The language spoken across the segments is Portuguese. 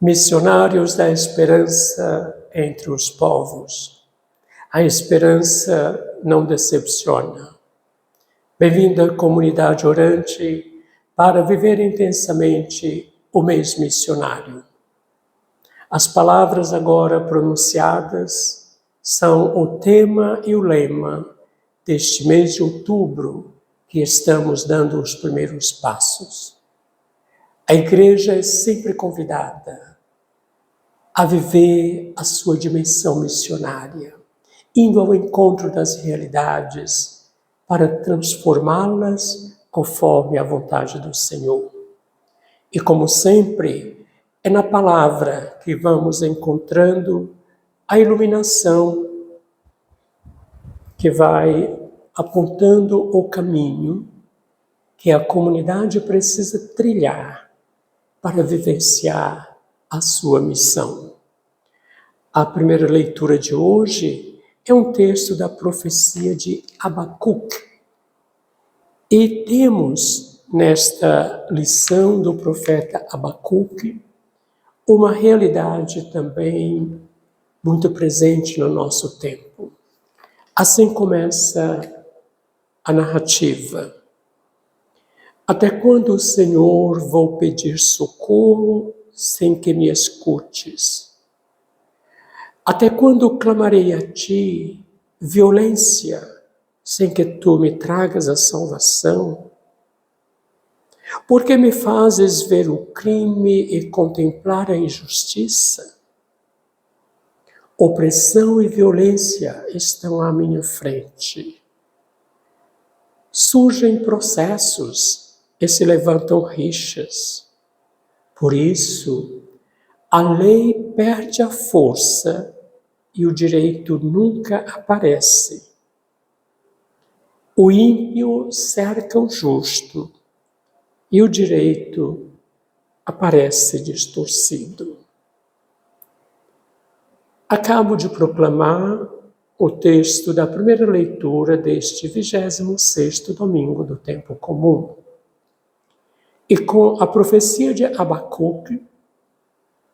Missionários da esperança entre os povos. A esperança não decepciona. Bem-vinda, comunidade orante, para viver intensamente o mês missionário. As palavras agora pronunciadas são o tema e o lema deste mês de outubro que estamos dando os primeiros passos. A Igreja é sempre convidada a viver a sua dimensão missionária, indo ao encontro das realidades para transformá-las conforme a vontade do Senhor. E como sempre, é na palavra que vamos encontrando a iluminação que vai apontando o caminho que a comunidade precisa trilhar para vivenciar a sua missão. A primeira leitura de hoje é um texto da profecia de Abacuque. E temos nesta lição do profeta Abacuque uma realidade também muito presente no nosso tempo. Assim começa a narrativa. Até quando, Senhor, vou pedir socorro sem que me escutes? Até quando clamarei a ti violência sem que tu me tragas a salvação? Por que me fazes ver o crime e contemplar a injustiça? Opressão e violência estão à minha frente. Surgem processos e se levantam rixas. Por isso, a lei perde a força e o direito nunca aparece. O ímpio cerca o justo e o direito aparece distorcido. Acabo de proclamar o texto da primeira leitura deste 26º domingo do tempo comum. E com a profecia de Abacuque,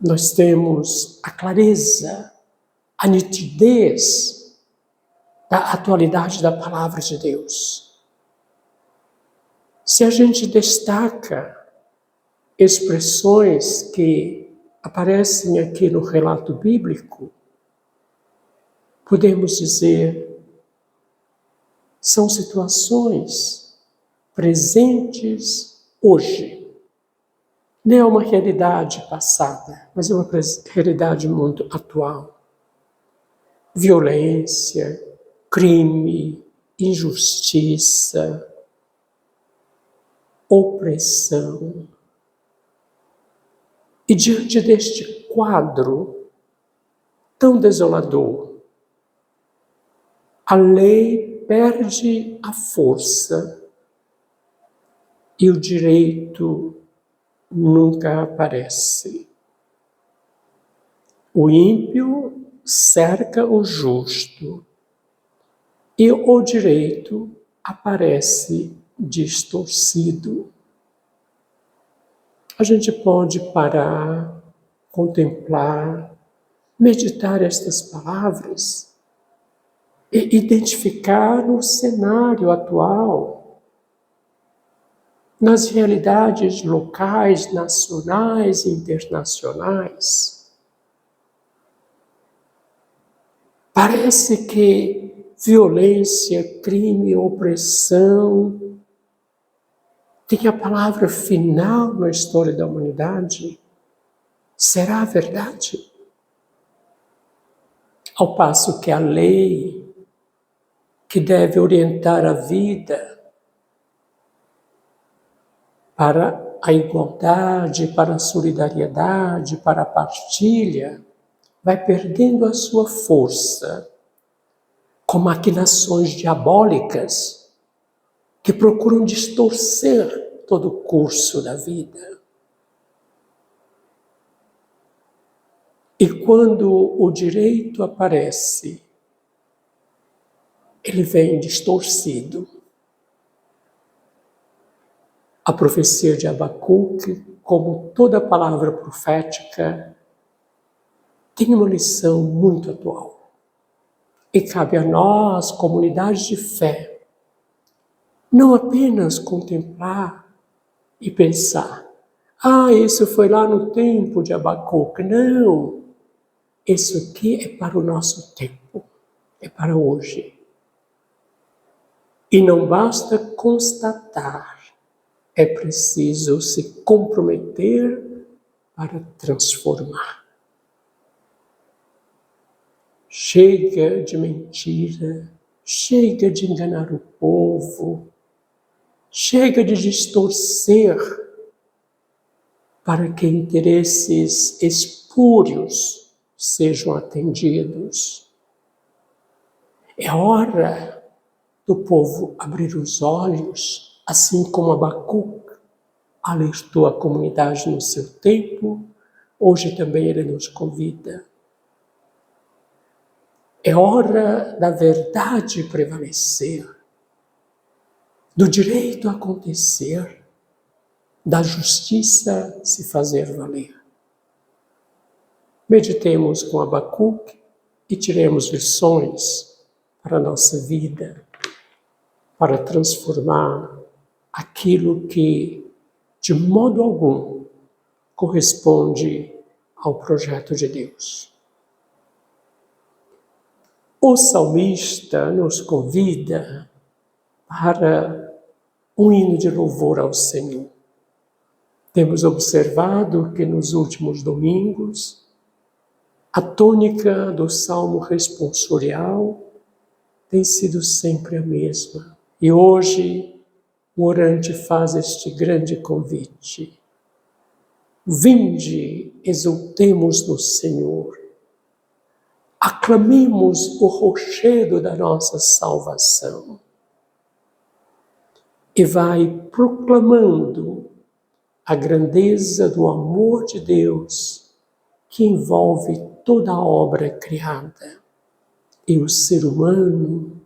nós temos a clareza, a nitidez da atualidade da palavra de Deus. Se a gente destaca expressões que aparecem aqui no relato bíblico, podemos dizer, são situações presentes hoje. Não é uma realidade passada, mas é uma realidade muito atual. Violência, crime, injustiça, opressão. E diante deste quadro tão desolador, a lei perde a força e o direito nunca aparece. O ímpio cerca o justo e o direito aparece distorcido. A gente pode parar, contemplar, meditar estas palavras e identificar o cenário atual, nas realidades locais, nacionais e internacionais. Parece que violência, crime, opressão tem a palavra final na história da humanidade. Será verdade? Ao passo que a lei, que deve orientar a vida para a igualdade, para a solidariedade, para a partilha, vai perdendo a sua força com maquinações diabólicas que procuram distorcer todo o curso da vida. E quando o direito aparece, ele vem distorcido. A profecia de Abacuque, como toda palavra profética, tem uma lição muito atual. E cabe a nós, comunidade de fé, não apenas contemplar e pensar, isso foi lá no tempo de Abacuque. Não, isso aqui é para o nosso tempo, é para hoje. E não basta constatar, é preciso se comprometer para transformar. Chega de mentira, chega de enganar o povo, chega de distorcer para que interesses espúrios sejam atendidos. É hora do povo abrir os olhos, assim como Abacuque alertou a comunidade no seu tempo, hoje também ele nos convida. É hora da verdade prevalecer, do direito acontecer, da justiça se fazer valer. Meditemos com Abacuque e tiremos lições para a nossa vida, para transformar aquilo que, de modo algum, corresponde ao projeto de Deus. O salmista nos convida para um hino de louvor ao Senhor. Temos observado que nos últimos domingos, a tônica do salmo responsorial tem sido sempre a mesma. E hoje o orante faz este grande convite. Vinde, exultemos no Senhor. Aclamemos o rochedo da nossa salvação. E vai proclamando a grandeza do amor de Deus que envolve toda a obra criada. E o ser humano,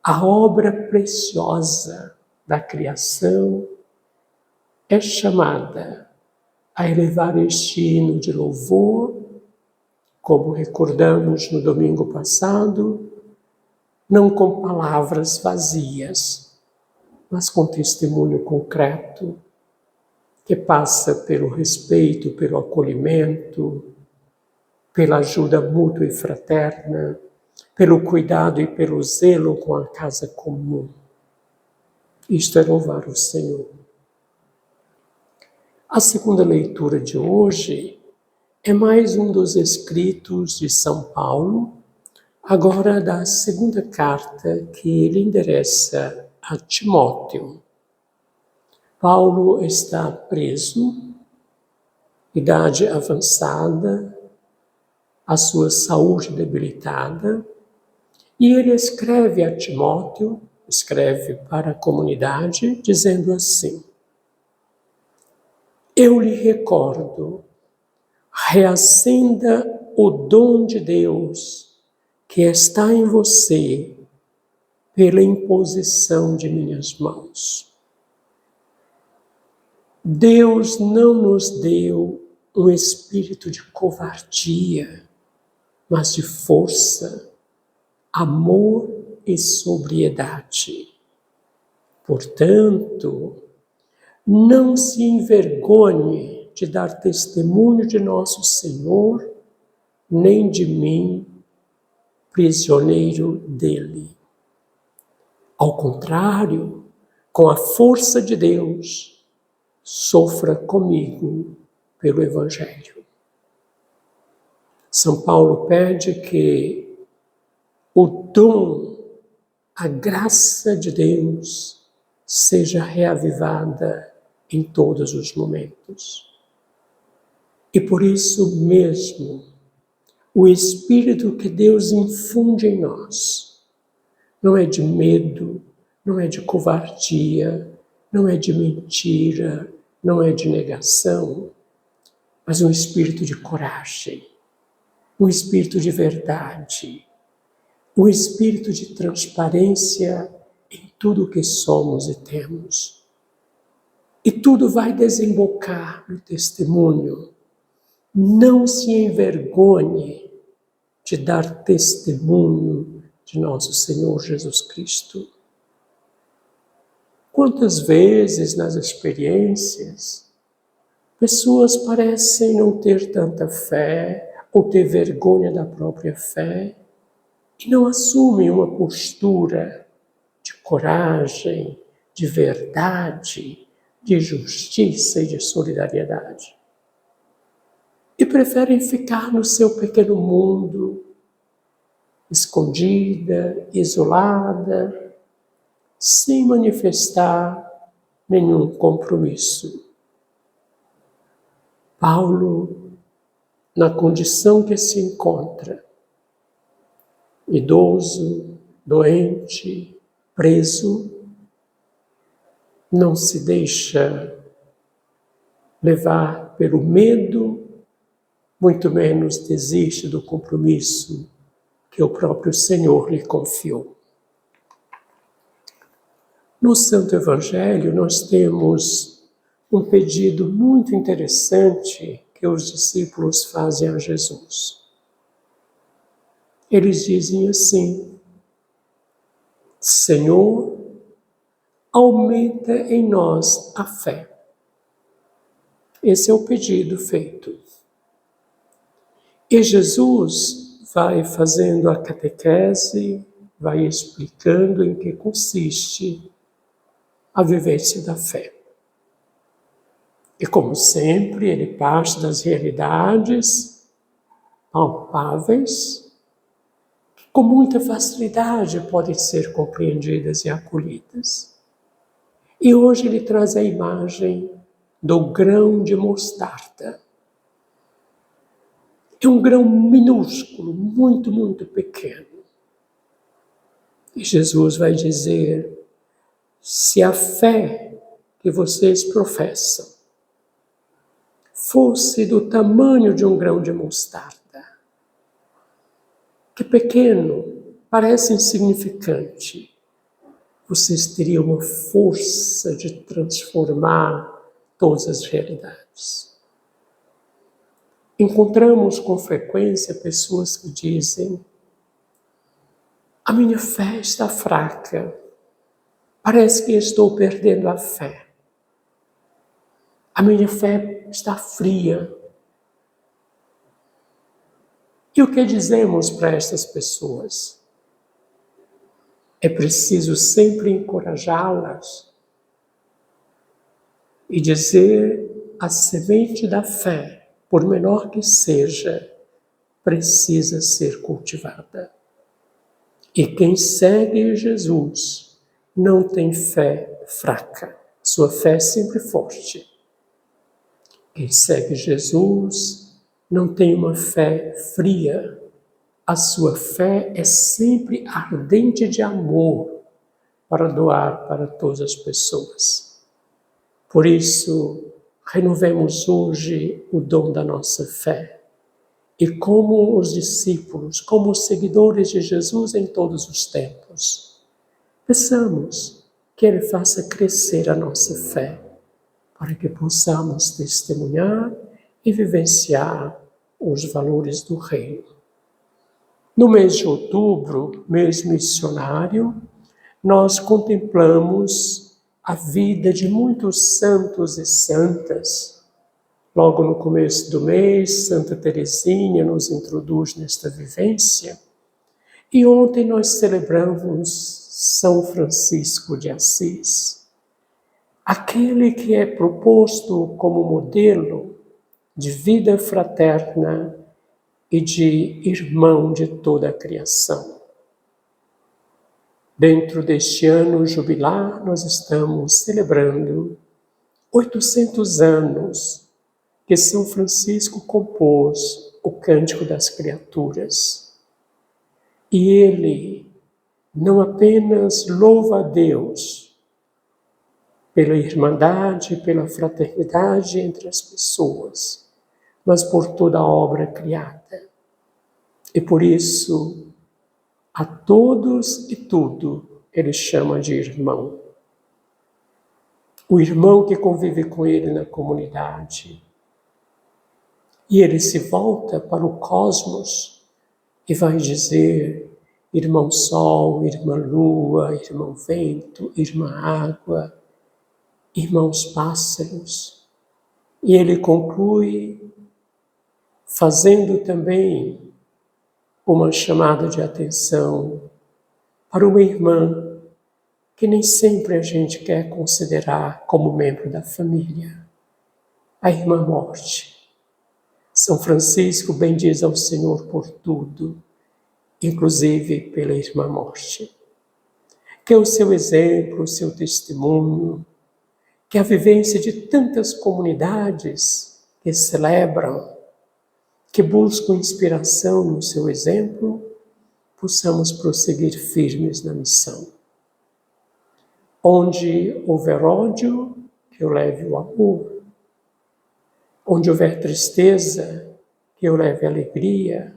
a obra preciosa da criação, é chamada a elevar este hino de louvor, como recordamos no domingo passado, não com palavras vazias, mas com testemunho concreto, que passa pelo respeito, pelo acolhimento, pela ajuda mútua e fraterna, pelo cuidado e pelo zelo com a casa comum. Isto é louvar o Senhor. A segunda leitura de hoje é mais um dos escritos de São Paulo, agora da segunda carta que ele endereça a Timóteo. Paulo está preso, idade avançada, a sua saúde debilitada, e ele escreve a Timóteo, escreve para a comunidade, dizendo assim: eu lhe recordo, reacenda o dom de Deus que está em você pela imposição de minhas mãos. Deus não nos deu um espírito de covardia, mas de força, amor e sobriedade. Portanto, não se envergonhe de dar testemunho de nosso Senhor, nem de mim, prisioneiro dele. Ao contrário, com a força de Deus, sofra comigo pelo Evangelho. São Paulo pede que o dom, a graça de Deus, seja reavivada em todos os momentos. E por isso mesmo, o Espírito que Deus infunde em nós não é de medo, não é de covardia, não é de mentira, não é de negação, mas um espírito de coragem, um espírito de verdade, um espírito de transparência em tudo o que somos e temos. E tudo vai desembocar no testemunho não se envergonhe de dar testemunho de nosso Senhor Jesus Cristo. Quantas vezes nas experiências, pessoas parecem não ter tanta fé ou ter vergonha da própria fé e não assumem uma postura de coragem, de verdade, de justiça e de solidariedade. E preferem ficar no seu pequeno mundo, escondida, isolada, sem manifestar nenhum compromisso. Paulo, na condição que se encontra, idoso, doente, preso, não se deixa levar pelo medo, muito menos desiste do compromisso que o próprio Senhor lhe confiou. No Santo Evangelho, nós temos um pedido muito interessante que os discípulos fazem a Jesus. Eles dizem assim: Senhor, aumenta em nós a fé. Esse é o pedido feito. E Jesus vai fazendo a catequese, vai explicando em que consiste a vivência da fé. E como sempre, ele parte das realidades palpáveis, que com muita facilidade podem ser compreendidas e acolhidas. E hoje ele traz a imagem do grão de mostarda. É um grão minúsculo, muito, muito pequeno. E Jesus vai dizer: se a fé que vocês professam fosse do tamanho de um grão de mostarda, que pequeno, parece insignificante, vocês teriam uma força de transformar todas as realidades. Encontramos com frequência pessoas que dizem: a minha fé está fraca, parece que estou perdendo a fé. A minha fé está fria. E o que dizemos para estas pessoas? É preciso sempre encorajá-las e dizer: a semente da fé, por menor que seja, precisa ser cultivada. E quem segue Jesus não tem fé fraca, sua fé é sempre forte. Quem segue Jesus não tem uma fé fria, a sua fé é sempre ardente de amor para doar para todas as pessoas. Por isso, renovemos hoje o dom da nossa fé. E como os discípulos, como os seguidores de Jesus em todos os tempos, peçamos que Ele faça crescer a nossa fé, para que possamos testemunhar e vivenciar os valores do Reino. No mês de outubro, mês missionário, nós contemplamos a vida de muitos santos e santas. Logo no começo do mês, Santa Teresinha nos introduz nesta vivência. E ontem nós celebramos São Francisco de Assis, aquele que é proposto como modelo de vida fraterna e de irmão de toda a criação. Dentro deste ano jubilar, nós estamos celebrando 800 anos que São Francisco compôs o Cântico das Criaturas. E ele não apenas louva a Deus pela irmandade, pela fraternidade entre as pessoas, mas por toda a obra criada. E por isso, a todos e tudo, ele chama de irmão. O irmão que convive com ele na comunidade. E ele se volta para o cosmos e vai dizer: irmão Sol, irmã Lua, irmão Vento, irmã Água, irmãos pássaros. E ele conclui fazendo também uma chamada de atenção para uma irmã que nem sempre a gente quer considerar como membro da família, a irmã Morte. São Francisco bendiz ao Senhor por tudo, inclusive pela irmã Morte. Que o seu exemplo, o seu testemunho, que a vivência de tantas comunidades que celebram, que buscam inspiração no seu exemplo, possamos prosseguir firmes na missão. Onde houver ódio, que eu leve o amor. Onde houver tristeza, que eu leve alegria.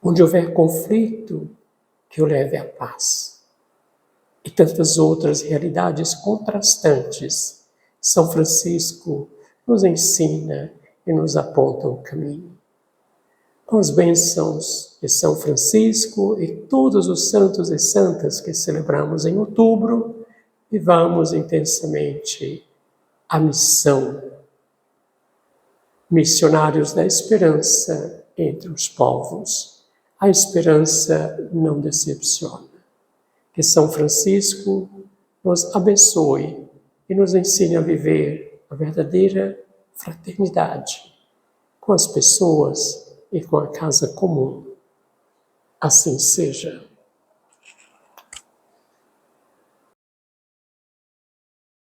Onde houver conflito, que eu leve a paz. E tantas outras realidades contrastantes, São Francisco nos ensina e nos aponta o caminho. Com as bênçãos de São Francisco e todos os santos e santas que celebramos em outubro, vivamos intensamente a missão. Missionários da esperança entre os povos. A esperança não decepciona. Que São Francisco nos abençoe e nos ensine a viver a verdadeira fraternidade com as pessoas e com a casa comum. Assim seja.